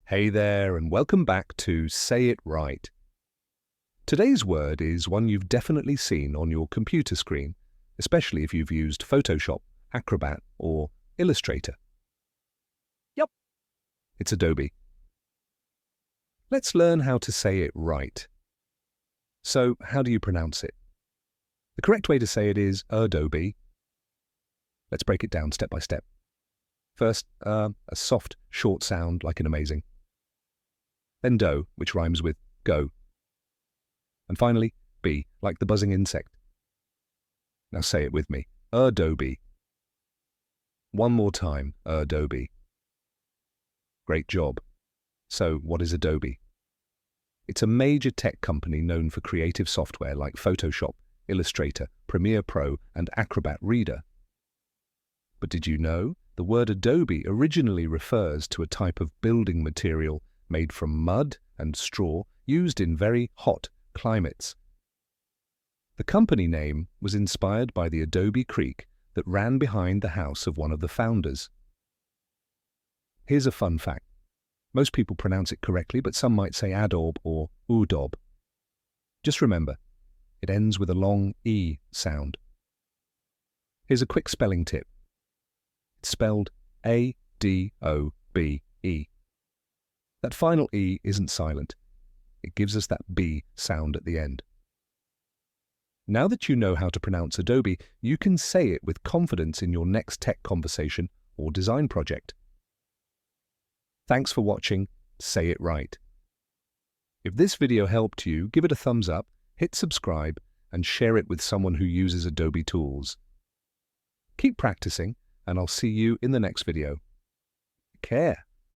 Hey there, and welcome back to Say It Right. Today's word is one you've definitely seen on your computer screen, especially if you've used Photoshop, Acrobat, or Illustrator. Yep, it's Adobe. Let's learn how to say it right. So, how do you pronounce it? The correct way to say it is A-doh-bee. Let's break it down step by step. First, a soft, short sound like in amazing. Then do, which rhymes with go. And finally, bee, like the buzzing insect. Now say it with me. A-doh-bee. One more time, A-doh-bee. Great job. So, what is Adobe? It's a major tech company known for creative software like Photoshop, Illustrator, Premiere Pro, and Acrobat Reader. But did you know the word Adobe originally refers to a type of building material made from mud and straw used in very hot climates? The company name was inspired by the Adobe Creek that ran behind the house of one of the founders. Here's a fun fact. Most people pronounce it correctly, but some might say A-dob or U-dob. Just remember, it ends with a long E sound. Here's a quick spelling tip. It's spelled A-D-O-B-E. That final E isn't silent. It gives us that B sound at the end. Now that you know how to pronounce Adobe, you can say it with confidence in your next tech conversation or design project. Thanks for watching Say It Right. If this video helped you, give it a thumbs up, hit subscribe, and share it with someone who uses Adobe tools. Keep practicing, and I'll see you in the next video. Take care.